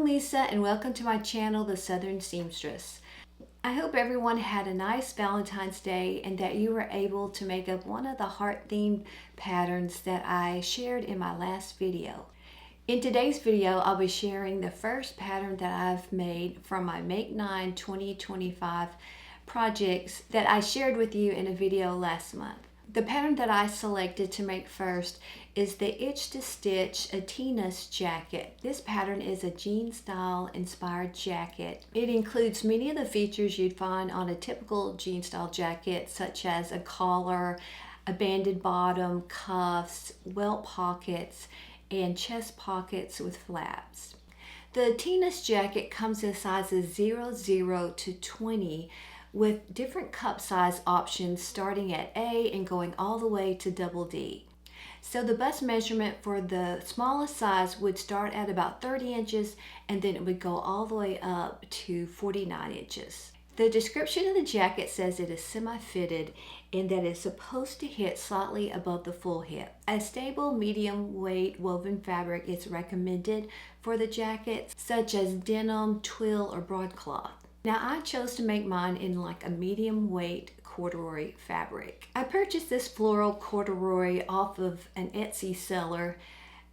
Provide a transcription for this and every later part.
Lisa and welcome to my channel, The Southern Seamstress. I hope everyone had a nice Valentine's Day and that you were able to make up one of the heart-themed patterns that I shared in my last video. In today's video, I'll be sharing the first pattern that I've made from my Make 9 2025 projects that I shared with you in a video last month. The pattern that I selected to make first is the Itch to Stitch Atenas jacket. This pattern is a jean style inspired jacket. It includes many of the features you'd find on a typical jean style jacket, such as a collar, a banded bottom, cuffs, welt pockets, and chest pockets with flaps. The Atenas jacket comes in sizes 0 to 20 with different cup size options starting at A and going all the way to double D. So the bust measurement for the smallest size would start at about 30 inches and then it would go all the way up to 49 inches. The description of the jacket says it is semi-fitted and that it's supposed to hit slightly above the full hip. A stable medium weight woven fabric is recommended for the jacket, such as denim, twill, or broadcloth. Now I chose to make mine in like a medium weight corduroy fabric. I purchased this floral corduroy off of an Etsy seller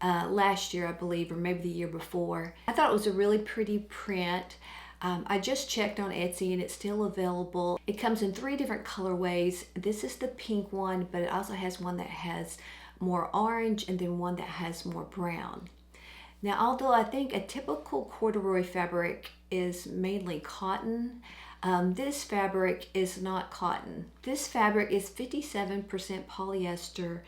last year, I believe, or maybe the year before. I thought it was a really pretty print. I just checked on Etsy and it's still available. It comes in 3 different colorways. This is the pink one, but it also has one that has more orange and then one that has more brown. Now, although I think a typical corduroy fabric is mainly cotton, this fabric is not cotton. This fabric is 57% polyester,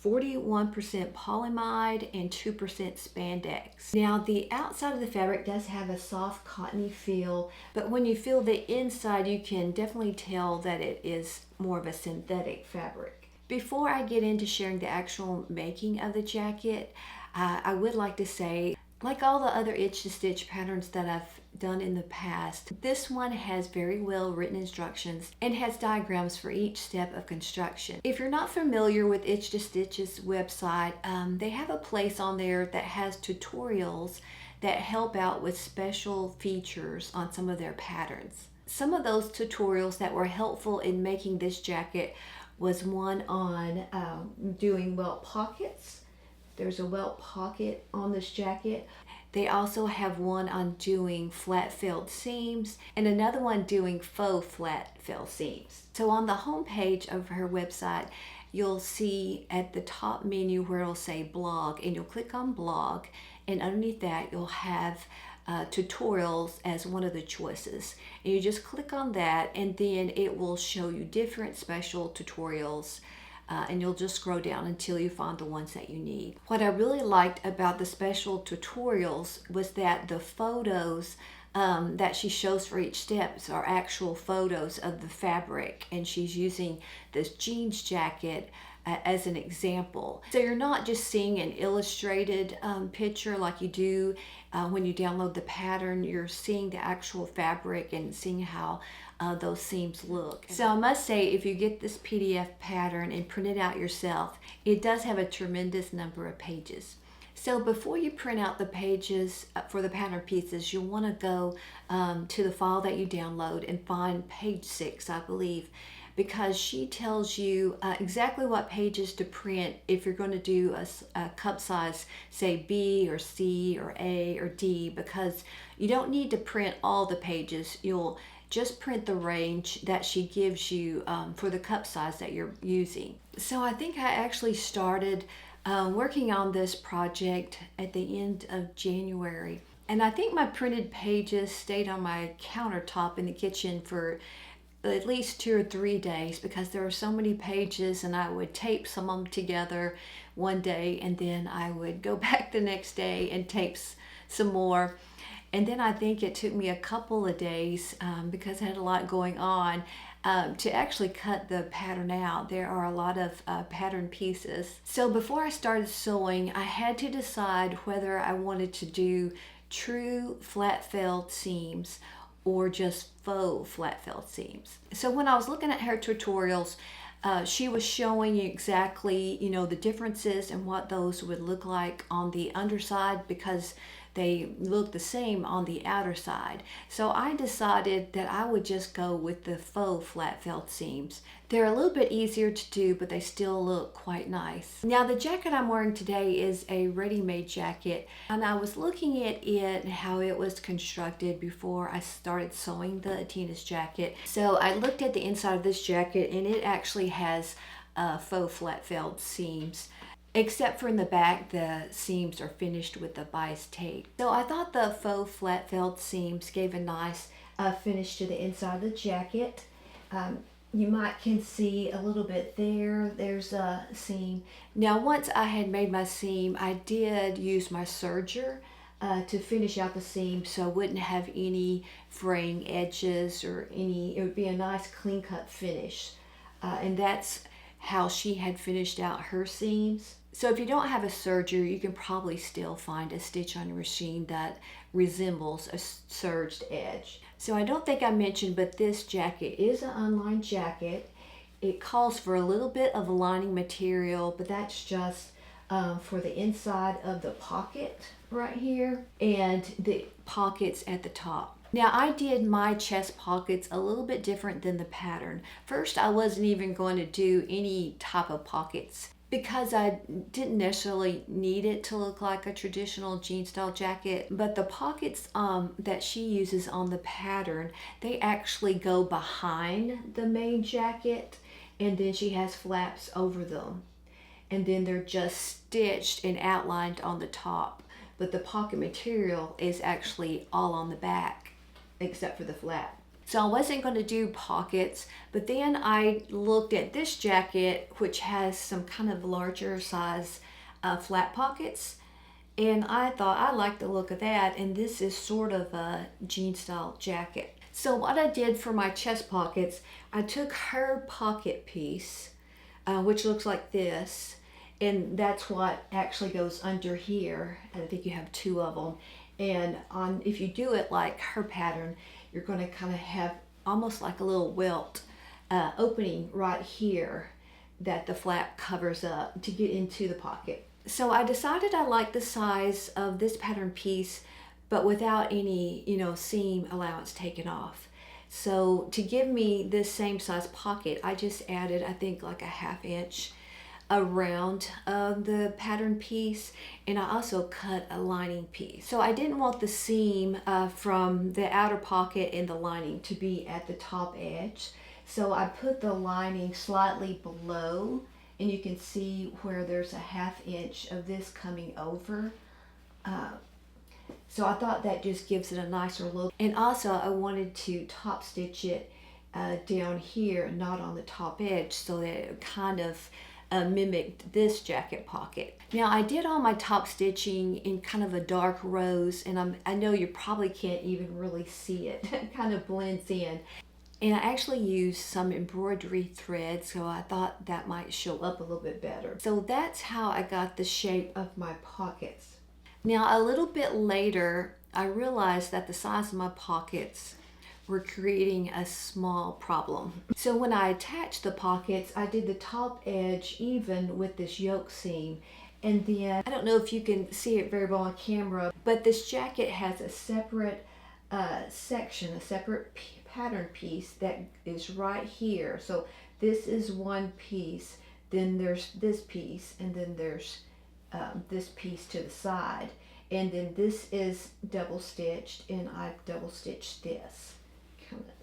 41% polyamide, and 2% spandex. Now, the outside of the fabric does have a soft cottony feel, but when you feel the inside, you can definitely tell that it is more of a synthetic fabric. Before I get into sharing the actual making of the jacket, I would like to say, like all the other Itch to Stitch patterns that I've done in the past, this one has very well written instructions and has diagrams for each step of construction. If you're not familiar with Itch to Stitch's website, they have a place on there that has tutorials that help out with special features on some of their patterns. Some of those tutorials that were helpful in making this jacket was one on doing welt pockets. There's a welt pocket on this jacket. They also have one on doing flat felled seams and another one doing faux flat felled seams. So on the home page of her website, you'll see at the top menu where it'll say blog, and you'll click on blog, and underneath that you'll have tutorials as one of the choices. And you just click on that and then it will show you different special tutorials. And you'll just scroll down until you find the ones that you need. What I really liked about the special tutorials was that the photos that she shows for each step are actual photos of the fabric, and she's using this jeans jacket as an example. So you're not just seeing an illustrated picture like you do when you download the pattern. You're seeing the actual fabric and seeing how those seams look. So I must say, if you get this PDF pattern and print it out yourself, it does have a tremendous number of pages. So before you print out the pages for the pattern pieces, you'll want to go to the file that you download and find page 6, I believe, because she tells you exactly what pages to print if you're going to do a cup size, say B or C or A or D, because you don't need to print all the pages. You'll just print the range that she gives you for the cup size that you're using. So I think I actually started working on this project at the end of January. And I think my printed pages stayed on my countertop in the kitchen for at least 2 or 3 days because there were so many pages, and I would tape some of them together one day and then I would go back the next day and tape some more. And then I think it took me a couple of days because I had a lot going on to actually cut the pattern out. There are a lot of pattern pieces. So before I started sewing, I had to decide whether I wanted to do true flat felled seams or just faux flat felled seams. So when I was looking at her tutorials, she was showing you exactly, the differences and what those would look like on the underside, because they look the same on the outer side. So I decided that I would just go with the faux flat felt seams. They're a little bit easier to do, but they still look quite nice. Now the jacket I'm wearing today is a ready-made jacket, and I was looking at it and how it was constructed before I started sewing the Atenas jacket. So I looked at the inside of this jacket, and it actually has faux flat felt seams. Except for in the back, the seams are finished with the bias tape. So I thought the faux flat felt seams gave a nice finish to the inside of the jacket. You might can see a little bit there. There's a seam. Now once I had made my seam, I did use my serger to finish out the seam so I wouldn't have any fraying edges or any, it would be a nice clean cut finish. And that's how she had finished out her seams. So if you don't have a serger, you can probably still find a stitch on your machine that resembles a serged edge. So I don't think I mentioned, but this jacket is an unlined jacket. It calls for a little bit of lining material, but that's just for the inside of the pocket right here and the pockets at the top. Now I did my chest pockets a little bit different than the pattern. First, I wasn't even going to do any type of pockets because I didn't necessarily need it to look like a traditional jean style jacket, but the pockets that she uses on the pattern, they actually go behind the main jacket, and then she has flaps over them, and then they're just stitched and outlined on the top, but the pocket material is actually all on the back except for the flap. So I wasn't going to do pockets, but then I looked at this jacket, which has some kind of larger size flat pockets, and I thought I liked the look of that, and this is sort of a jean style jacket. So what I did for my chest pockets, I took her pocket piece, which looks like this, and that's what actually goes under here, and I think you have two of them. And if you do it like her pattern, you're going to kind of have almost like a little welt opening right here that the flap covers up to get into the pocket. So I decided I liked the size of this pattern piece, but without any, seam allowance taken off. So to give me this same size pocket, I just added, I think, like a 1/2 inch around the pattern piece, and I also cut a lining piece. So I didn't want the seam from the outer pocket and the lining to be at the top edge, so I put the lining slightly below, and you can see where there's a 1/2 inch of this coming over. So I thought that just gives it a nicer look, and also I wanted to top stitch it down here, not on the top edge, so that it kind of mimicked this jacket pocket. Now I did all my top stitching in kind of a dark rose, and I know you probably can't even really see it. It kind of blends in. And I actually used some embroidery thread, so I thought that might show up a little bit better. So that's how I got the shape of my pockets. Now a little bit later, I realized that the size of my pockets were creating a small problem. So when I attached the pockets, I did the top edge even with this yoke seam. And then, I don't know if you can see it very well on camera, but this jacket has a separate section, a separate pattern piece that is right here. So this is one piece, then there's this piece, and then there's this piece to the side. And then this is double stitched, and I've double stitched this.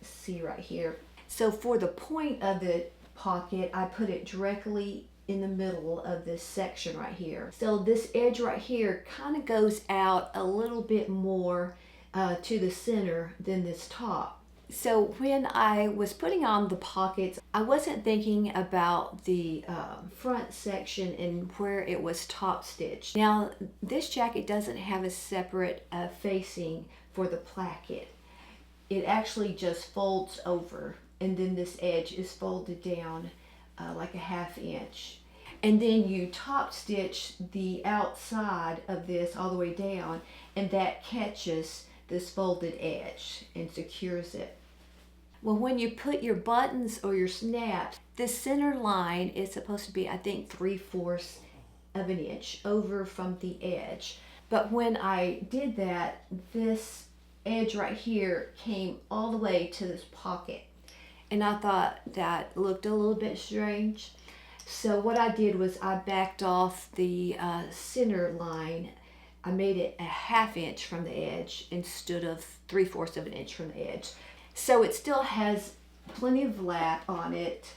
See right here. So for the point of the pocket, I put it directly in the middle of this section right here. So this edge right here kind of goes out a little bit more to the center than this top. So when I was putting on the pockets, I wasn't thinking about the front section and where it was top stitched. Now this jacket doesn't have a separate facing for the placket. It actually just folds over, and then this edge is folded down like a 1/2 inch. And then you top stitch the outside of this all the way down, and that catches this folded edge and secures it. Well, when you put your buttons or your snaps, the center line is supposed to be, I think, 3/4 of an inch over from the edge. But when I did that, this edge right here came all the way to this pocket. And I thought that looked a little bit strange. So what I did was I backed off the center line. I made it a 1/2 inch from the edge instead of 3/4 of an inch from the edge. So it still has plenty of lap on it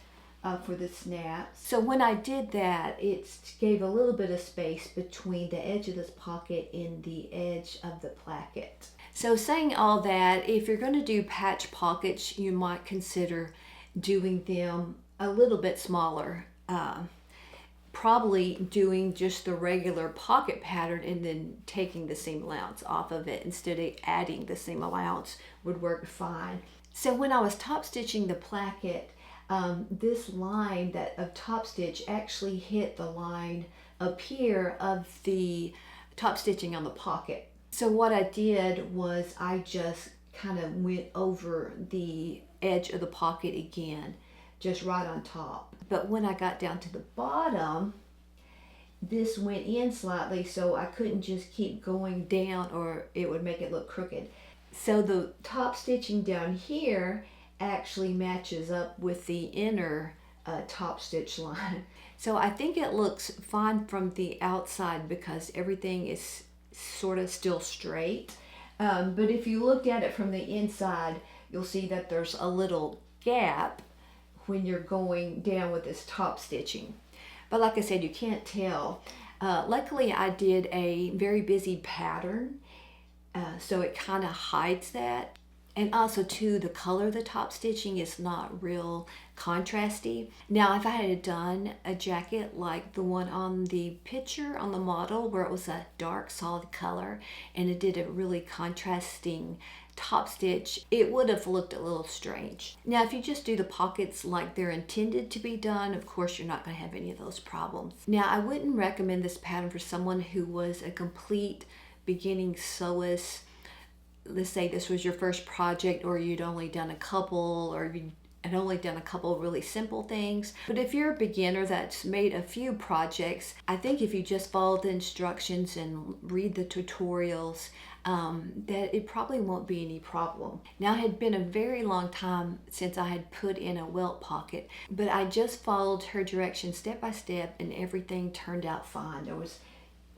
for the snaps. So when I did that, it gave a little bit of space between the edge of this pocket and the edge of the placket. So saying all that, if you're going to do patch pockets, you might consider doing them a little bit smaller. Probably doing just the regular pocket pattern and then taking the seam allowance off of it instead of adding the seam allowance would work fine. So when I was top stitching the placket, this line of top stitch actually hit the line up here of the top stitching on the pocket. So what I did was I just kind of went over the edge of the pocket again, just right on top. But when I got down to the bottom, this went in slightly, so I couldn't just keep going down or it would make it look crooked. So the top stitching down here actually matches up with the inner top stitch line. So I think it looks fine from the outside because everything is sort of still straight. But if you look at it from the inside, you'll see that there's a little gap when you're going down with this top stitching. But like I said, you can't tell. Luckily I did a very busy pattern, so it kind of hides that. And also too, the color of the top stitching is not real contrasty. Now if I had done a jacket like the one on the picture on the model where it was a dark solid color and it did a really contrasting top stitch, it would have looked a little strange. Now if you just do the pockets like they're intended to be done, of course you're not going to have any of those problems. Now I wouldn't recommend this pattern for someone who was a complete beginning sewist. Let's say this was your first project, or you'd only done a couple, or you had only done a couple really simple things. But if you're a beginner that's made a few projects, I think if you just follow the instructions and read the tutorials, that it probably won't be any problem. Now it had been a very long time since I had put in a welt pocket, but I just followed her directions step by step and everything turned out fine. There was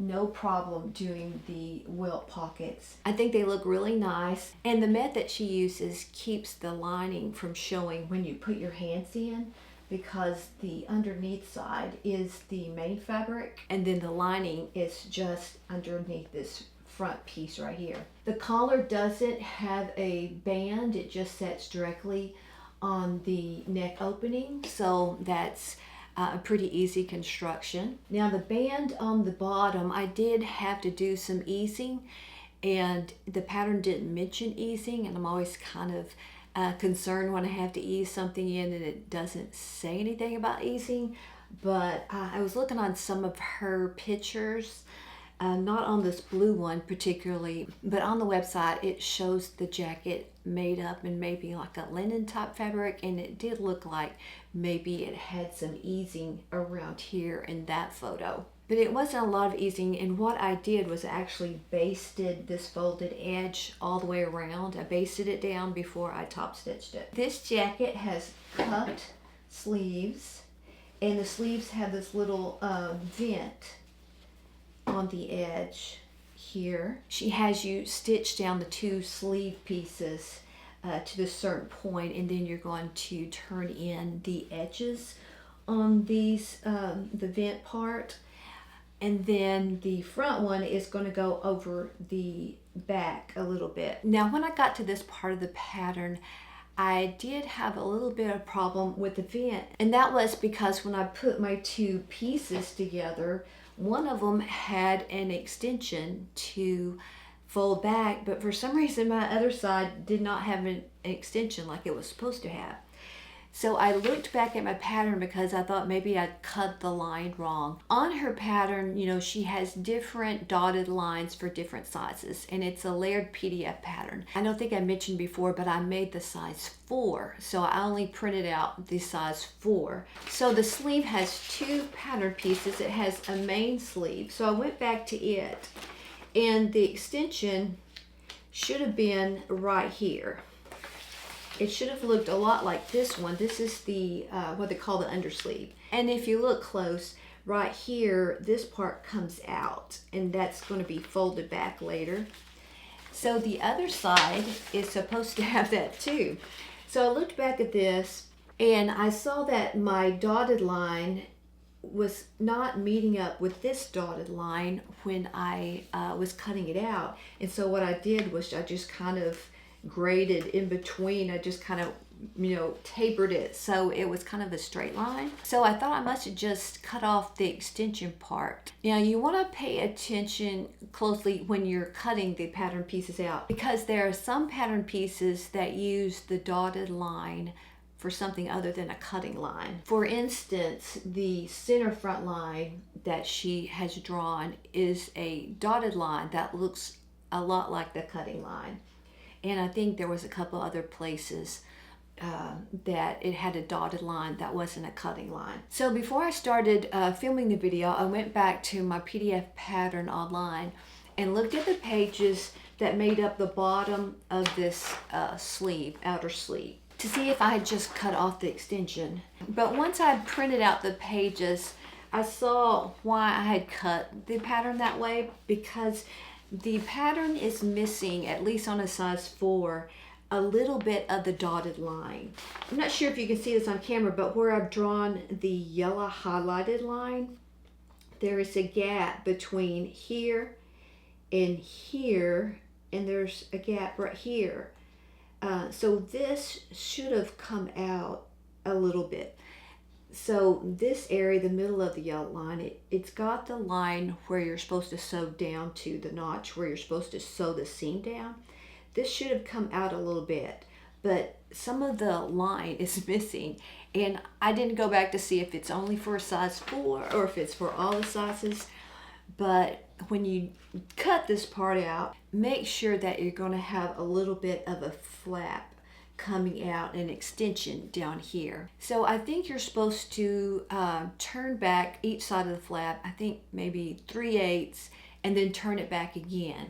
no problem doing the welt pockets. I think they look really nice, and the method she uses keeps the lining from showing when you put your hands in, because the underneath side is the main fabric and then the lining is just underneath this front piece right here. The collar doesn't have a band, it just sets directly on the neck opening, so that's a pretty easy construction. Now the band on the bottom, I did have to do some easing, and the pattern didn't mention easing, and I'm always kind of concerned when I have to ease something in and it doesn't say anything about easing. But I was looking on some of her pictures, not on this blue one particularly, but on the website it shows the jacket made up in maybe like a linen type fabric, and it did look like maybe it had some easing around here in that photo. But it wasn't a lot of easing, and what I did was actually basted this folded edge all the way around. I basted it down before I top stitched it. This jacket has cupped sleeves, and the sleeves have this little vent on the edge here. She has you stitch down the two sleeve pieces to this certain point, and then you're going to turn in the edges on these, the vent part, and then the front one is going to go over the back a little bit. Now when I got to this part of the pattern, I did have a little bit of problem with the vent, and that was because when I put my two pieces together, one of them had an extension to fold back, but for some reason my other side did not have an extension like it was supposed to have. So I looked back at my pattern because I thought maybe I'd cut the line wrong. On her pattern, you know, she has different dotted lines for different sizes, and it's a layered PDF pattern. I don't think I mentioned before, but I made the size 4, so I only printed out the size 4. So the sleeve has two pattern pieces. It has a main sleeve, so I went back to it, And the extension should have been right here. It should have looked a lot like this one. This is the what they call the undersleeve. And if you look close, right here, this part comes out, and that's going to be folded back later. So the other side is supposed to have that too. So I looked back at this, and I saw that my dotted line was not meeting up with this dotted line when I was cutting it out. And so what I did was I just kind of graded in between. I just kind of, tapered it so it was kind of a straight line. So I thought I must have just cut off the extension part. Now you want to pay attention closely when you're cutting the pattern pieces out, because there are some pattern pieces that use the dotted line for something other than a cutting line. For instance, the center front line that she has drawn is a dotted line that looks a lot like the cutting line. And I think there was a couple other places that it had a dotted line that wasn't a cutting line. So before I started filming the video, I went back to my PDF pattern online and looked at the pages that made up the bottom of this sleeve, outer sleeve, to see if I had just cut off the extension. But once I printed out the pages, I saw why I had cut the pattern that way, because the pattern is missing, at least on a size 4, a little bit of the dotted line. I'm not sure if you can see this on camera, but where I've drawn the yellow highlighted line, there is a gap between here and here, and there's a gap right here. So this should have come out a little bit. So this area, the middle of the yellow line, it's got the line where you're supposed to sew down to the notch, where you're supposed to sew the seam down. This should have come out a little bit, but some of the line is missing. And I didn't go back to see if it's only for a size 4 or if it's for all the sizes. But when you cut this part out, make sure that you're going to have a little bit of a flap coming out, an extension down here. So I think you're supposed to turn back each side of the flap, I think maybe 3/8, and then turn it back again,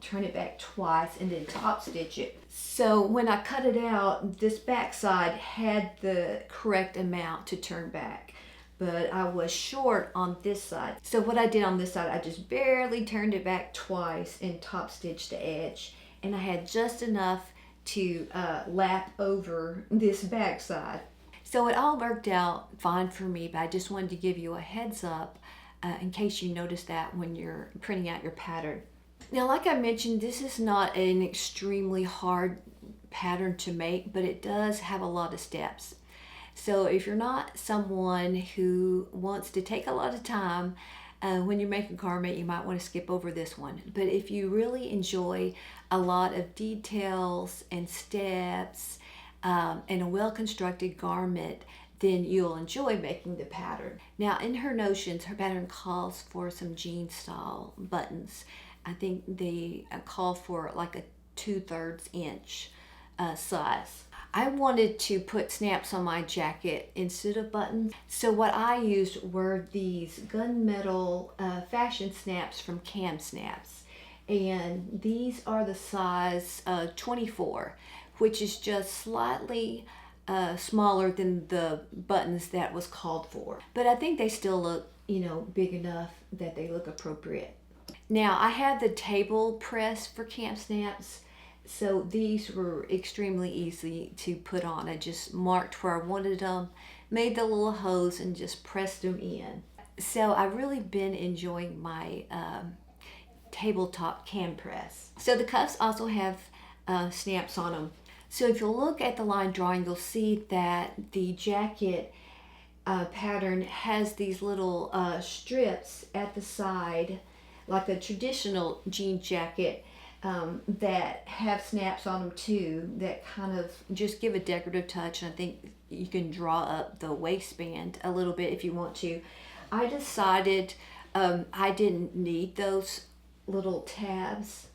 turn it back twice and then top stitch it. So when I cut it out, this back side had the correct amount to turn back, but I was short on this side. So what I did on this side, I just barely turned it back twice and top stitched the edge, and I had just enough to lap over this back side. So it all worked out fine for me, but I just wanted to give you a heads up in case you notice that when you're printing out your pattern. Now, like I mentioned, this is not an extremely hard pattern to make, but it does have a lot of steps. So if you're not someone who wants to take a lot of time when you make a garment, you might want to skip over this one. But if you really enjoy a lot of details and steps and a well-constructed garment, then you'll enjoy making the pattern. Now, in her notions, her pattern calls for some jean style buttons. I think they call for like a 2/3 inch size. I wanted to put snaps on my jacket instead of buttons. So what I used were these gunmetal fashion snaps from Cam Snaps. And these are the size 24, which is just slightly smaller than the buttons that was called for. But I think they still look, big enough that they look appropriate. Now, I had the table press for Cam Snaps, so these were extremely easy to put on. I just marked where I wanted them, made the little hose, and just pressed them in. So I've really been enjoying my tabletop cam press. So the cuffs also have snaps on them. So if you look at the line drawing, you'll see that the jacket pattern has these little strips at the side, like a traditional jean jacket, that have snaps on them too, that kind of just give a decorative touch. And I think you can draw up the waistband a little bit if you want to. I decided I didn't need those little tabs.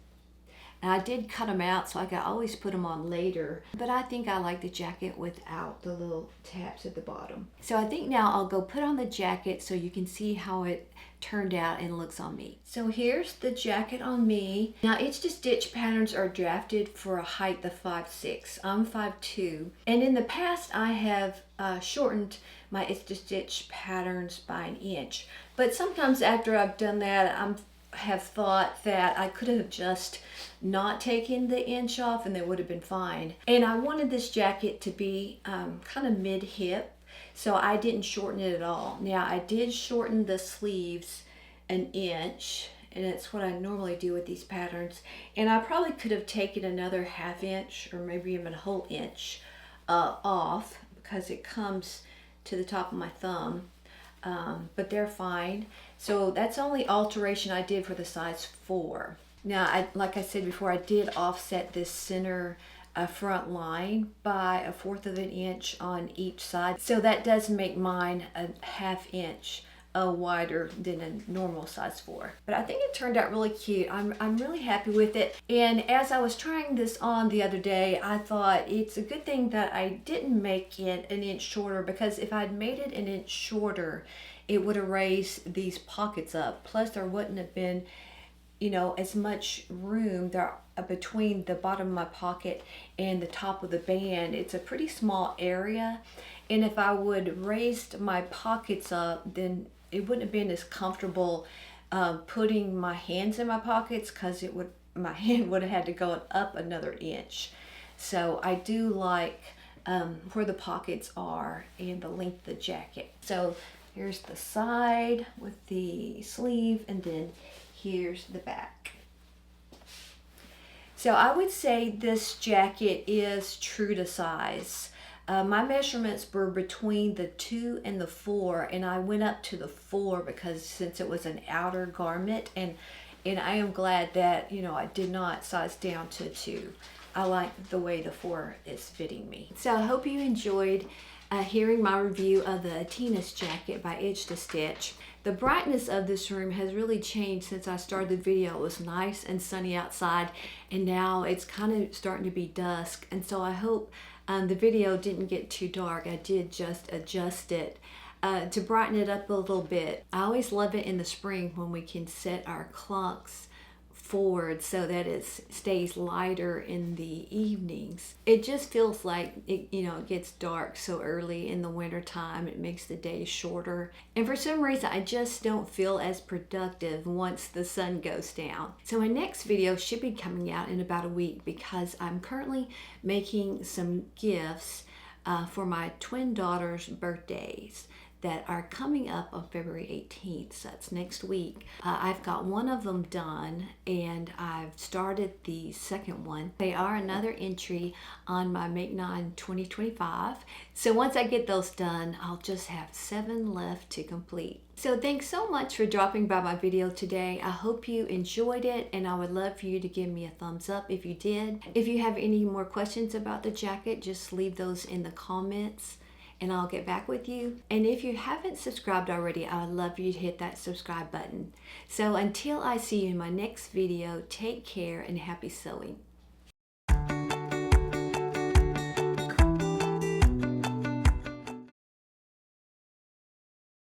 And I did cut them out so I could always put them on later. But I think I like the jacket without the little tabs at the bottom. So I think now I'll go put on the jacket so you can see how it turned out and looks on me. So here's the jacket on me. Now itch to stitch patterns are drafted for a height of 5'6". I'm 5'2". And in the past I have shortened my itch to stitch patterns by an inch. But sometimes after I've done that, I have thought that I could have just not taken the inch off and it would have been fine. And I wanted this jacket to be kind of mid-hip, so I didn't shorten it at all. Now I did shorten the sleeves an inch, and it's what I normally do with these patterns. And I probably could have taken another ½ inch or maybe even a whole inch off, because it comes to the top of my thumb. But they're fine. So that's the only alteration I did for the size 4. Now, like I said before, I did offset this center front line by 1/4 of an inch on each side. So that does make mine a ½ inch wider than a normal size 4. But I think it turned out really cute. I'm really happy with it. And as I was trying this on the other day, I thought it's a good thing that I didn't make it an inch shorter, because if I'd made it an inch shorter, it would have raised these pockets up. Plus there wouldn't have been, you know, as much room there between the bottom of my pocket and the top of the band. It's a pretty small area, and if I would raised my pockets up, then it wouldn't have been as comfortable putting my hands in my pockets, because my hand would have had to go up another inch. So I do like where the pockets are and the length of the jacket. So here's the side with the sleeve, and then here's the back. So I would say this jacket is true to size. My measurements were between the 2 and the 4, and I went up to the 4 because since it was an outer garment, and I am glad that, you know, I did not size down to 2. I like the way the 4 is fitting me. So I hope you enjoyed hearing my review of the Atenas jacket by Itch to Stitch. The brightness of this room has really changed since I started the video. It was nice and sunny outside, and now it's kind of starting to be dusk, and so I hope the video didn't get too dark. I did just adjust it to brighten it up a little bit. I always love it in the spring when we can set our clocks forward so that it stays lighter in the evenings. It just feels like it, you know, it gets dark so early in the winter time. It makes the day shorter, and for some reason I just don't feel as productive once the sun goes down. So my next video should be coming out in about a week, because I'm currently making some gifts for my twin daughters' birthdays that are coming up on February 18th, so that's next week. I've got one of them done, and I've started the second one. They are another entry on my Make 9 2025. So once I get those done, I'll just have 7 left to complete. So thanks so much for dropping by my video today. I hope you enjoyed it, and I would love for you to give me a thumbs up if you did. If you have any more questions about the jacket, just leave those in the comments, and I'll get back with you. And if you haven't subscribed already, I would love for you to hit that subscribe button. So until I see you in my next video, take care and happy sewing.